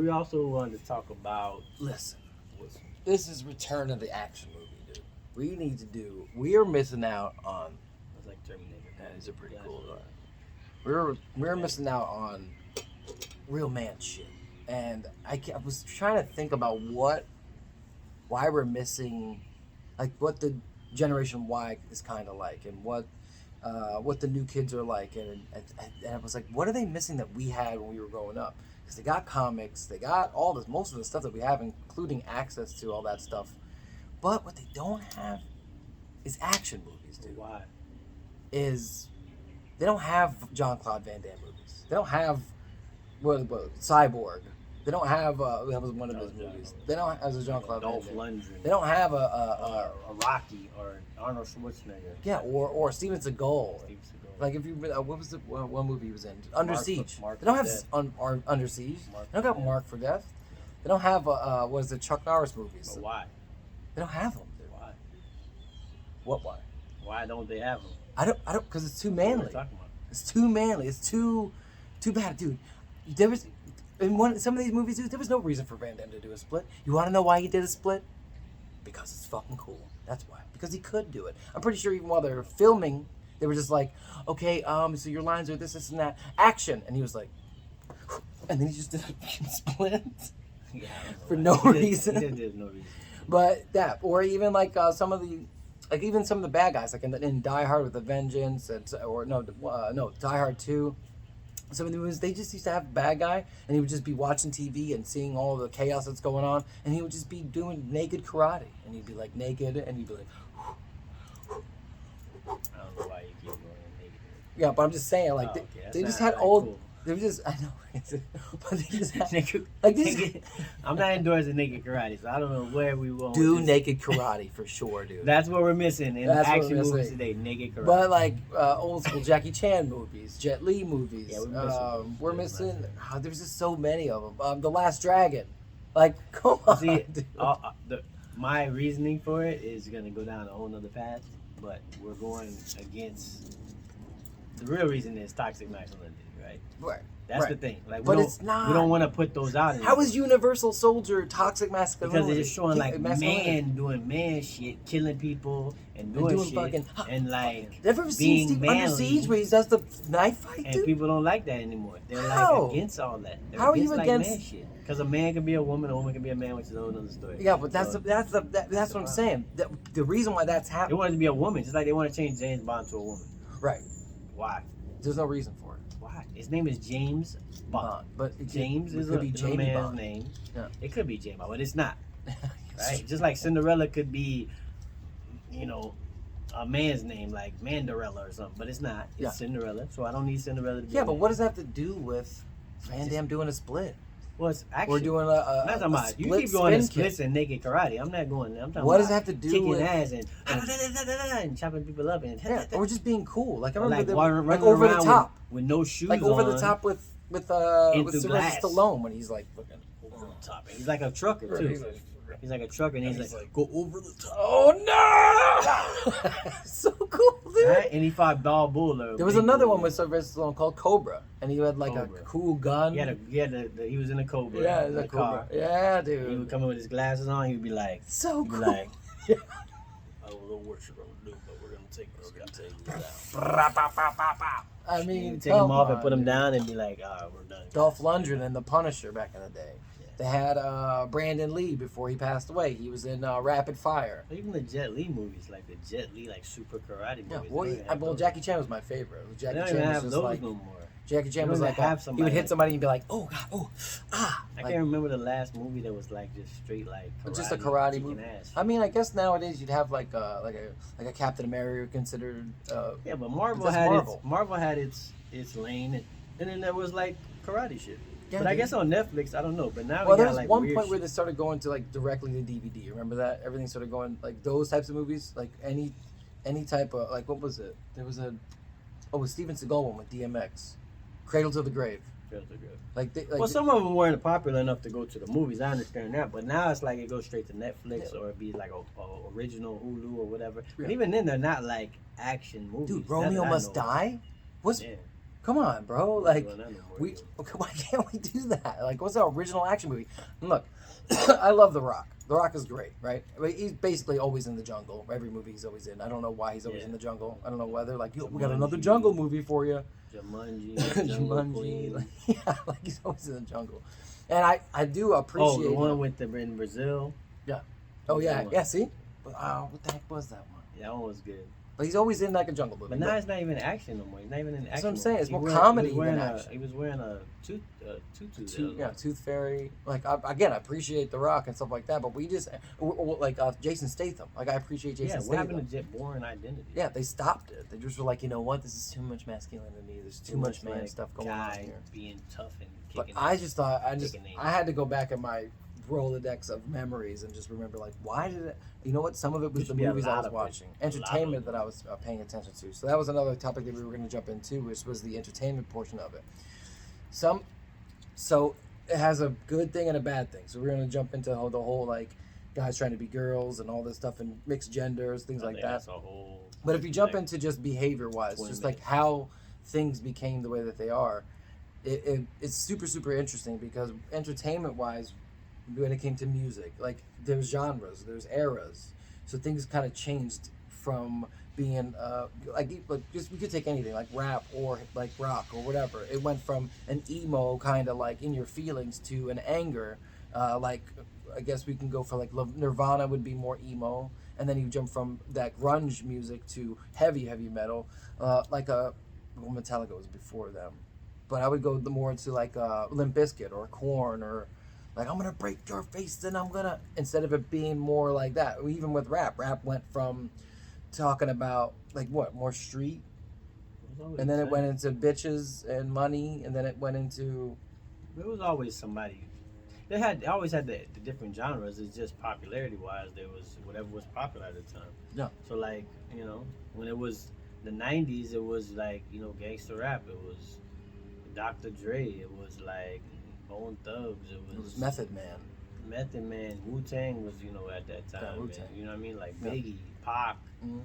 we also wanted to talk about. Listen, this is Return of the Action movie, dude. We are missing out on. It's like Terminator. That is a pretty cool. We're missing out on real man shit, and I was trying to think about why we're missing, like what the Generation Y is kind of like, and what the new kids are like, and I was like, what are they missing that we had when we were growing up? Because they got comics, they got all this, most of the stuff that we have, including access to all that stuff. But what they don't have is action movies, dude. Why? They don't have Jean-Claude Van Damme movies. They don't have what Cyborg. They don't have that was one of his movies. They don't have a Jean-Claude Van Damme. Lundgren. They don't have a Rocky or Arnold Schwarzenegger. Yeah, or Steven Seagal. Like if you what was the one movie he was in? Under Siege. They don't have Under Siege. They don't got Mark for Death. They don't have what is it, Chuck Norris movies. But why? They don't have them. Why? What? Why? Why don't they have them? I don't. Because it's too manly. What are we talking about? It's too manly. It's too bad, dude. There was in some of these movies, dude. There was no reason for Van Damme to do a split. You want to know why he did a split? Because it's fucking cool. That's why. Because he could do it. I'm pretty sure even while they were filming, they were just like, okay, so your lines are this, and that. Action, and he was like, and then he just did a split. Yeah, for no reason. He did no reason. But that, or even like some of the bad guys, like in Die Hard with a Vengeance, Die Hard 2. Some of the movies, they just used to have a bad guy, and he would just be watching TV and seeing all the chaos that's going on, and he would just be doing naked karate, and he'd be like naked, and he'd be like. I don't know why you keep going naked. Yeah, but I'm just saying, like they just had old. Cool. They were just, I know, but they just had, like this. I'm not endorsing naked karate, so I don't know where we will. Do naked karate for sure, dude. That's what we're missing in action movies today, naked karate. But like old school Jackie Chan movies, Jet Li movies. Yeah, we're missing. There's just so many of them. The Last Dragon, like come on. See, my reasoning for it is gonna go down a whole nother path, but we're going against. The real reason is toxic masculinity. Right. That's the thing. Like, but it's not. We don't want to put those out. How is Universal Soldier toxic masculinity? Because it's showing like man doing man shit, killing people and doing shit, fucking, and like ever seen Steve Under Siege where he does the knife fight? And people don't like that anymore. They're like against all that. They're How are you like against man shit? Because a man can be a woman can be a man, which is a whole other story. Yeah, but that's what I'm saying. The reason why that's happening. They want it to be a woman, just like they want to change James Bond to a woman. Right. Why? There's no reason for it. Why? His name is James Bond. But James is a man's name. Yeah. It could be James Bond, but it's not. Right? Just like Cinderella could be, a man's name, like Mandarella or something, but it's not. It's Cinderella, so I don't need Cinderella to be. Yeah, but what does that have to do with Van Damme doing a split? Well, it's actually. We're doing a split. You keep going to splits and naked karate. I'm not going there. I'm talking what does it have to do kicking with ass and chopping people up and or just being cool? Like I remember like over the top with no shoes, like over the top with Sylvester Stallone when he's like fucking over the top. He's like a trucker too. He's like a trucker, and he's like, go over the top. Oh no! So cool, dude. Right? And he fought Balboa. There was another one with Sylvester Stallone called Cobra, and he had like a cool gun. He was in a Cobra. Yeah, in a Cobra. Yeah, dude. He would come in with his glasses on. He would be like, so cool. Like, I don't know what you're gonna do, but we're gonna take you down. I mean, take him off and put him down, and be like, we're done. Dolph Lundgren and the Punisher back in the day. They had Brandon Lee before he passed away. He was in Rapid Fire. Even the Jet Li movies, like the Jet Li, like super karate movies. Well, Jackie Chan was my favorite. Jackie Chan was just like no more. Jackie Chan was like he would hit somebody and be like, oh god, I can't remember the last movie that was like just straight like karate, just a karate movie. Ass. I mean, I guess nowadays you'd have like a Captain America considered. Yeah, but Marvel had its lane, and then there was like karate shit. Yeah, but I guess on Netflix, I don't know. But now there was like one point where they started going to like directly to DVD. Remember that? Everything started going like those types of movies, like any type of like what was it? There was it was Steven Seagal one with DMX, Cradle to the Grave. Well, some of them weren't popular enough to go to the movies. I understand that, but now it's like it goes straight to Netflix or it'd be like a original Hulu or whatever. Yeah. And even then, they're not like action movies. Dude, Romeo Must Die. Come on, bro. Like, Doing that no more, we though. why can't we do that? Like, what's our original action movie? And look, I love The Rock. The Rock is great, right? I mean, he's basically always in the jungle. Every movie he's always in. I don't know why he's always Yeah. in the jungle. I don't know whether like, yo, we got Jumanji. another jungle movie for you. Jumanji, Jungle Jumanji, Queen. like, yeah, like he's always in the jungle. And I do appreciate. Oh, the one him. with the in Brazil. Oh yeah, That one. yeah. See, but, what the heck was that one? Yeah, that one was good. But he's always in like a jungle movie. But now it's not even action no more. He's not even in action. That's what I'm saying. It's He more wear- comedy he was wearing than a- action. He was wearing a tutu. Tooth Fairy. Like again, I appreciate The Rock and stuff like that. But we just like Jason Statham. Like I appreciate Jason Yeah, what Statham. happened to Jet Bourne Identity? Yeah, they stopped it. They just were like, you know what? This is too much masculinity. There's too much man like stuff going on guy here. being tough and But kicking. I ass. just thought Kicking names. I had to go back in my Rolodex of memories and just remember like why did it? You know what? Some of it was There the should be a movies I lot was of it. watching, A lot of entertainment them. that I was paying attention to. So that was another topic that we were going to jump into, which was the entertainment portion of it. So it has a good thing and a bad thing. So we're going to jump into the whole like guys trying to be girls and all this stuff and mixed genders, things I like think that. That's a whole. But if you jump like, into just behavior wise, 20 just like minutes. how things became the way that they are, it's super, super interesting because entertainment wise, when it came to music, like there's genres, there's eras. So things kind of changed from being like just we could take anything like rap or like rock or whatever. It went from an emo kind of like in your feelings to an anger, like I guess we can go for like Nirvana would be more emo, and then you jump from that grunge music to heavy metal, like Metallica was before them, but I would go more into like Limp Bizkit or Korn or like I'm gonna break your face and I'm gonna instead of it being more like that. Even with rap went from talking about like what more street, was always and then it the went same. into bitches and money, and then it went into There was always somebody. They always had the different genres. It's just popularity wise, there was whatever was popular at the time. Yeah. So like when it was the '90s, it was like gangster rap. It was Dr. Dre. It was like Bone Thugs. It was Method Man. Method Man. Wu-Tang was at that time. Wu-Tang. And, you know what I mean? Like Yeah. Biggie, Pac. Mhm.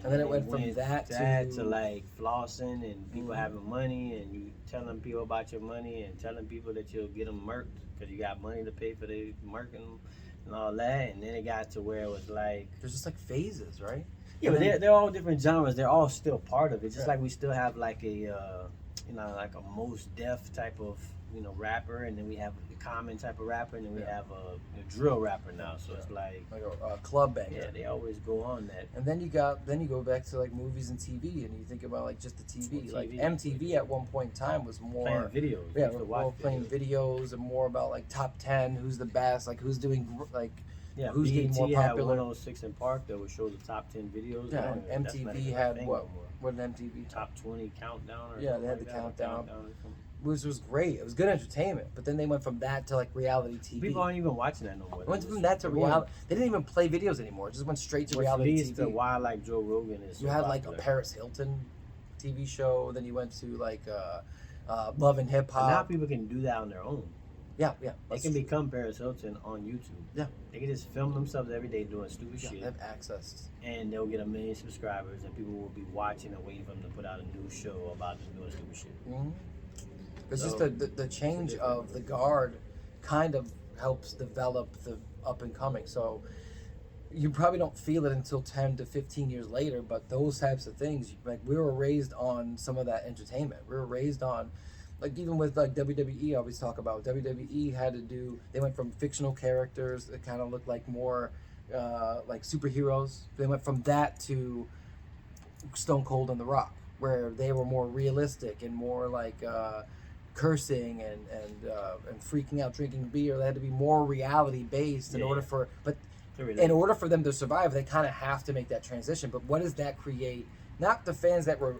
And then it went from that to- like flossing and people Mhm. having money and you telling people about your money and telling people that you'll get them murked because you got money to pay for the murking and all that. And then it got to where it was like, There's just like phases, right? yeah, but And then- they're all different genres. They're all still part of it. Just Yeah. like we still have like a like a most def type of rapper, and then we have the common type of rapper, and then we Yeah. have a drill rapper now. So it's like, like a club banger. yeah, they always go on that. And then you go back to like movies and TV, and you think about like just the TV. Well, Like TV. MTV at one point in time was more Playing videos. yeah, We used to we're all watch playing videos and more about like top 10, who's the best, like who's doing like Yeah, who's getting more BET had popular. 106 in Park that would show the top 10 videos. Yeah, Now, and that's not MTV even a had thing what? no more. What did MTV? Top 20 countdown or Yeah, something they had like the that, or countdown. or something. Which was great. It was good entertainment. But then they went from that to like reality TV. People aren't even watching that no more. They went from that to reality. They didn't even play videos anymore. It just went straight to Which reality leads to TV. why like Joe Rogan is You so had like a popular. Paris Hilton TV show. Then you went to like Love and Hip But now Hop. people can do that on their own. Yeah. They that's can true. become Paris Hilton on YouTube. Yeah. They can just film themselves every day doing stupid Yeah, shit, they have access. and they'll get 1 million subscribers, and people will be watching and waiting for them to put out a new show about them doing stupid shit. Mm-hmm. It's So, just the change different of the guard kind of helps develop the up and coming. So you probably don't feel it until 10 to 15 years later, but those types of things, like we were raised on some of that entertainment. We were raised on, like even with like WWE, I always talk about WWE had to do, they went from fictional characters that kind of looked like more like superheroes. They went from that to Stone Cold and The Rock, where they were more realistic and more like cursing and freaking out, drinking beer. They had to be more reality based in Yeah. order for, but They're in really- order for them to survive, they kind of have to make that transition. But what does that create? Not the fans that were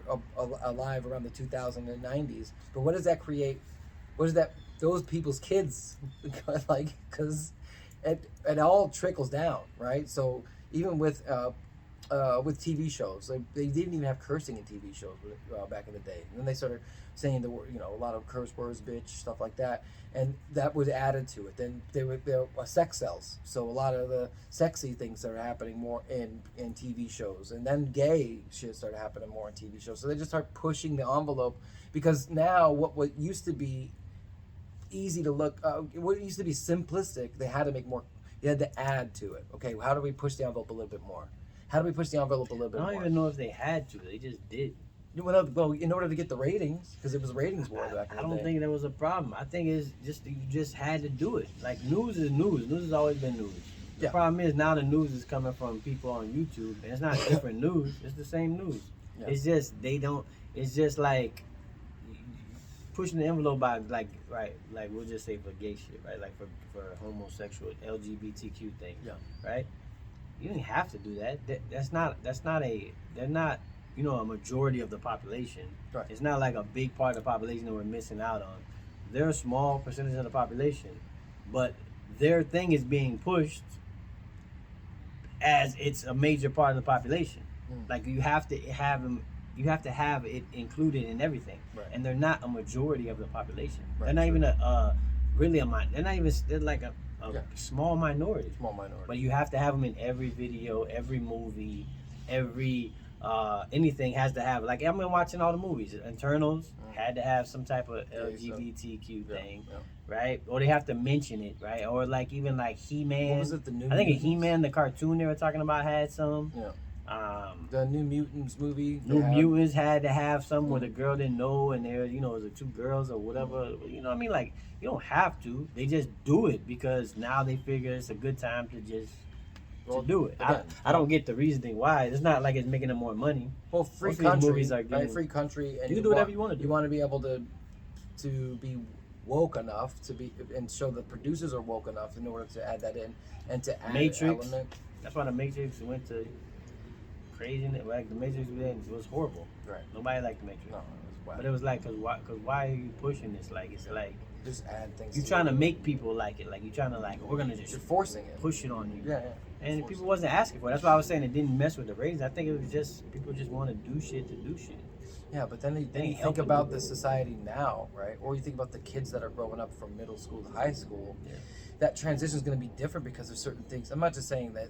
alive around the 2090s, but what does that create? What does that those people's kids like? Because it all trickles down, right? So even with with TV shows. They didn't even have cursing in TV shows back in the day. And then they started saying the word, a lot of curse words, bitch, stuff like that, and that was added to it. Then there were sex sells, so a lot of the sexy things started happening more in TV shows, and then gay shit started happening more in TV shows. So they just start pushing the envelope because now what used to be easy to look, what used to be simplistic, they had to make more. They had to add to it. Okay, how do we push the envelope a little bit more? How do we push the envelope a little bit more? I don't even know if they had to. They just did. Well, in order to get the ratings, because it was ratings war back in the day. I don't think there was a problem. I think it's just you just had to do it. Like news is news. News has always been news. The problem is now the news is coming from people on YouTube, and it's not different news. It's the same news. Yeah. It's just they don't. It's just like pushing the envelope by like we'll just say for gay shit, right? Like for homosexual LGBTQ things, right? You don't have to do that. They're not a majority of the population. Right. It's not like a big part of the population that we're missing out on. They're a small percentage of the population, but their thing is being pushed as it's a major part of the population. Like you have to have them. You have to have it included in everything, and they're not a majority of the population. They're not even They're like a small minority. Small minority. But you have to have them in every video, every movie, every anything has to have. Like I've been watching all the movies. Internals had to have some type of LGBTQ thing, right? Or they have to mention it, right? Or like even like He-Man. What was it? The New I think Mutants? He-Man, the cartoon they were talking about, had some. Yeah. The New Mutants movie. Mutants had to have some where the girl didn't know, and there, it was the two girls or whatever. You know what I mean? Like, you don't have to. They just do it because now they figure it's a good time to just to do it. Again, I don't get the reasoning why. It's not like it's making them more money. Well, free country, right? Free country, and you can do whatever you want to do. You want to be able to be woke enough to be and show the producers are woke enough in order to add that in and to add Matrix. An element. That's why the Matrix went to crazy. Like the Matrix was horrible. Right. Nobody liked the Matrix. No, it was whack. But it was like, cause why are you pushing this? Like it's like just add things. You're trying to make people like it. Like you're trying to we're gonna just you're forcing it. Push it on you. Yeah. And people wasn't asking for it. That's why I was saying it didn't mess with the ratings. I think it was just people just want to do shit to do shit. Yeah, but then you think about the society now, right? Or you think about the kids that are growing up from middle school to high school. Yeah. That transition is going to be different because there's certain things. I'm not just saying that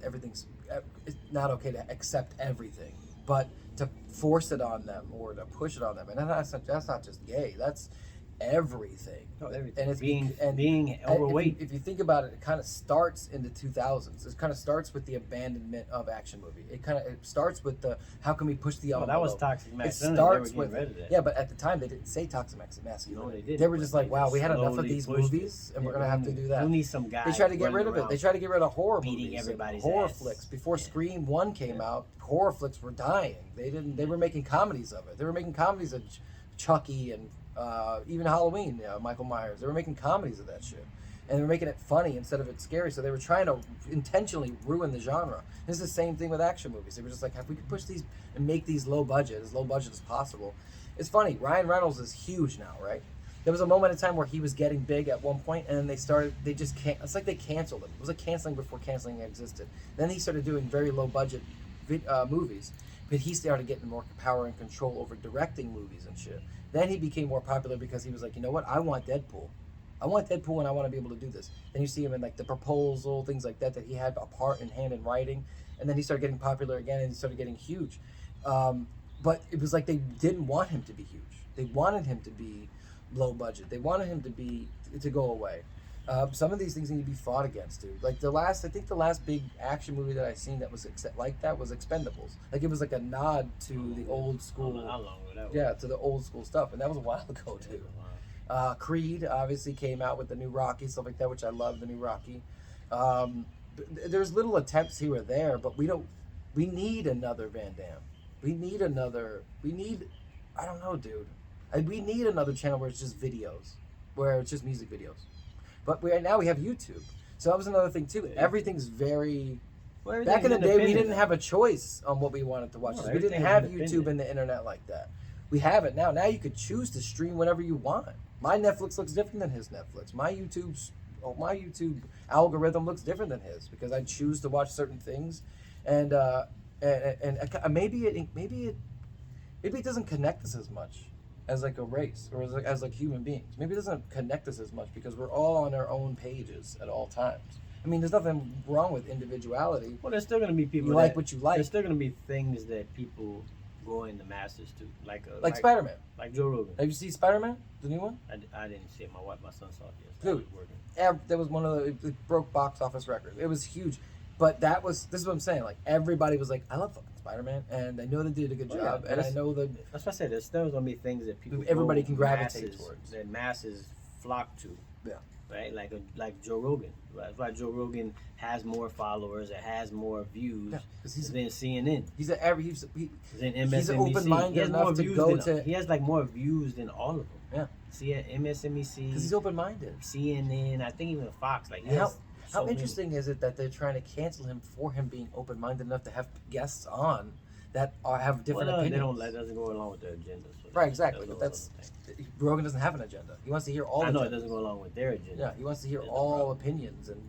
it's not okay to accept everything, but to force it on them or to push it on them. And that's not just gay. That's everything. No, everything. And it's being overweight. If you think about it, it kind of starts in the 2000s. It kind of starts with the abandonment of action movie. It starts with the how can we push the envelope. That was toxic masculinity. It starts with rid of that. Yeah, but at the time they didn't say toxic masculinity. No, they didn't. They were just like, wow, we had enough of these movies, and we're gonna have to do that. We need some guys. They tried to get rid of it. They tried to get rid of horror beating movies, everybody's horror ass. flicks. Before Scream 1 came out, horror flicks were dying. They were making comedies of it. They were making comedies of Chucky and even Halloween, Michael Myers. They were making comedies of that shit. And they were making it funny instead of it scary. So they were trying to intentionally ruin the genre. It's the same thing with action movies. They were just like, if we could push these and make these low budget as possible. It's funny, Ryan Reynolds is huge now, right? There was a moment in time where he was getting big at one point, and then it's like they canceled him. It was like canceling before canceling existed. Then he started doing very low budget movies. But he started getting more power and control over directing movies and shit. Then he became more popular because he was like, you know what? I want Deadpool. I want Deadpool and I want to be able to do this. Then you see him in like The Proposal, things like that he had a part in hand in writing. And then he started getting popular again and he started getting huge. But it was like they didn't want him to be huge. They wanted him to be low budget. They wanted him to go away. Some of these things need to be fought against, dude. Like I think the last big action movie that I seen that was like that was Expendables. Like it was like a nod to the old school. How long ago that was? Yeah, to the old school stuff, and that was a while ago too. Creed obviously came out with the new Rocky, stuff like that, which I love the new Rocky. There's little attempts here or there, but we need another Van Damme. We need I don't know, dude. We need another channel where it's just videos, where it's just music videos. But right now we have YouTube. So that was another thing too. Everything's very... Back in the day, we didn't have a choice on what we wanted to watch. We didn't have YouTube and the internet like that. We have it now. Now you could choose to stream whatever you want. My Netflix looks different than his Netflix. My YouTube algorithm looks different than his because I choose to watch certain things. And and maybe it doesn't connect us as much as like a race or as like human beings. Maybe it doesn't connect us as much because we're all on our own pages at all times. I mean, there's nothing wrong with individuality. Well, there's still gonna be people You like what you like. There's still gonna be things that people go in the masses to, like Spider-Man. like Joe Rogan. Have you seen Spider-Man, the new one? I didn't see it. My son saw it yesterday. Dude, Working. that was one of the it broke box office records. It was huge, but this is what I'm saying. Like everybody was like, I love fucking Spider-Man, and I know they did a good job, and I know that that's what I said. There's still gonna be things that everybody can gravitate towards, that masses flock to. Yeah. Right, like Joe Rogan. That's why Joe Rogan has more followers. It has more views than CNN. He's MSNBC. open-minded enough to go to. He has like more views than all of them. Yeah. See, MSNBC. Because he's open-minded. CNN. I think even Fox. Like how interesting is it that they're trying to cancel him for him being open-minded enough to have guests on that have different opinions? That doesn't go along with their agenda. So right, exactly. But Rogan doesn't have an agenda. He wants to hear all. I know it doesn't go along with their agenda. Yeah, he wants to hear all opinions, and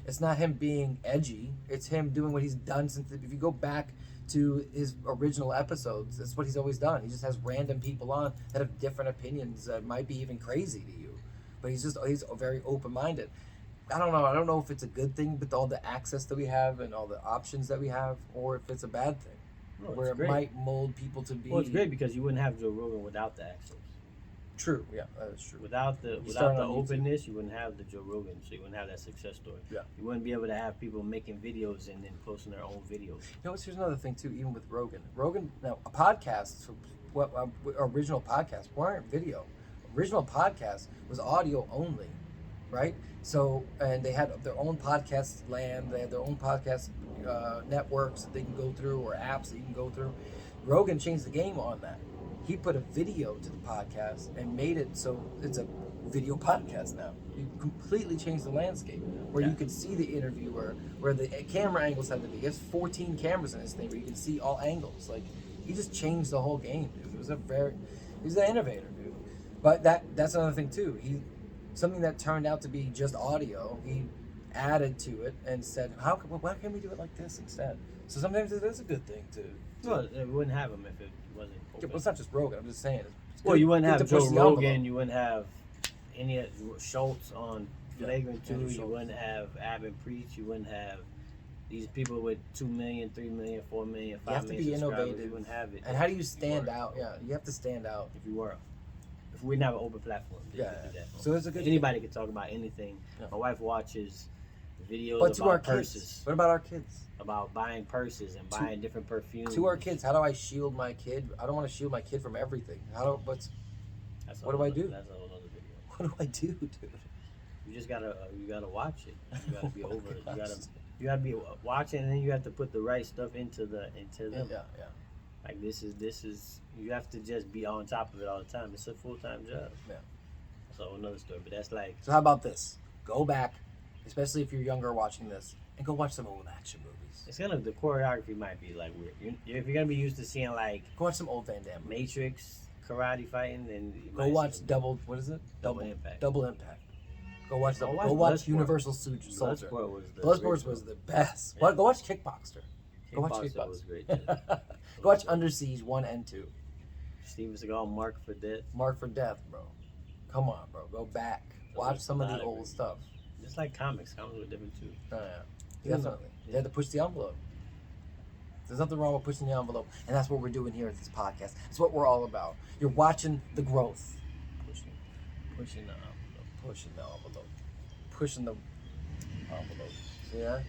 it's not him being edgy. It's him doing what he's done since. If you go back to his original episodes, that's what he's always done. He just has random people on that have different opinions that might be even crazy to you, but he's very open-minded. I don't know. I don't know if it's a good thing with all the access that we have and all the options that we have, or if it's a bad thing. No, where it might mold people to be. Well, it's great because you wouldn't have Joe Rogan without the access. True. Yeah, that is true. Without the openness, YouTube, you wouldn't have the Joe Rogan, so you wouldn't have that success story. Yeah. You wouldn't be able to have people making videos and then posting their own videos. Here's another thing too. Even with Rogan, now a podcast, original podcasts weren't video. Original podcast was audio only, right? So, and they had their own podcast land. They had their own podcast networks that they can go through, or apps that you can go through. Rogan changed the game on that. He put a video to the podcast and made it so it's a video podcast now. You completely changed the landscape where you could see the interviewer, where the camera angles had to be. He has 14 cameras in this thing where you can see all angles. Like, he just changed the whole game, dude. He's an innovator, dude. But that's another thing too. Something that turned out to be just audio, he added to it and said, why can't we do it like this instead? So sometimes it is a good thing too. Well, we wouldn't have him if it wasn't open. Yeah, but it's not just Rogan. I'm just saying. You wouldn't have Joe Rogan. You wouldn't have any Schultz on Flagrant 2. You wouldn't have Ab and Preach. You wouldn't have these people with 2 million, 3 million, 4 million, 5 million subscribers. You have to be innovative. You wouldn't have it. And how do you stand out? Yeah, you have to stand out. If we didn't have an open platform. So it's a good. Anybody could talk about anything. Yeah. My wife watches videos about purses. Kids. What about our kids? About buying purses and buying different perfumes. To our kids, how do I shield my kid? I don't want to shield my kid from everything. What do I do? That's a whole other video. What do I do, dude? You just gotta watch it. You gotta be over it. You gotta be watching, and then you have to put the right stuff into the. Yeah. Like this is you have to just be on top of it all the time. It's a full-time job. Yeah. So another story, but that's like. So how about this? Go back, especially if you're younger watching this, and go watch some old action movies. The choreography might be like weird. If you're gonna be used to seeing like. Go watch some old Van Damme. Matrix, karate fighting, then. Go watch Double Impact. Double Impact. Go watch Universal Soldier. Bloodsport was the best. Yeah. Go watch Kickboxer. Go watch Kickboxer. Was great. Go watch Under Siege 1 and 2. Steven Seagal, Mark for Death. Mark for Death, bro. Come on, bro. Go back. Watch some of the old stuff. Just like comics. Comics were different too. Oh, yeah. Definitely. You had to push the envelope. There's nothing wrong with pushing the envelope. And that's what we're doing here at this podcast. That's what we're all about. You're watching the growth. Pushing the envelope. Pushing the envelope. See that?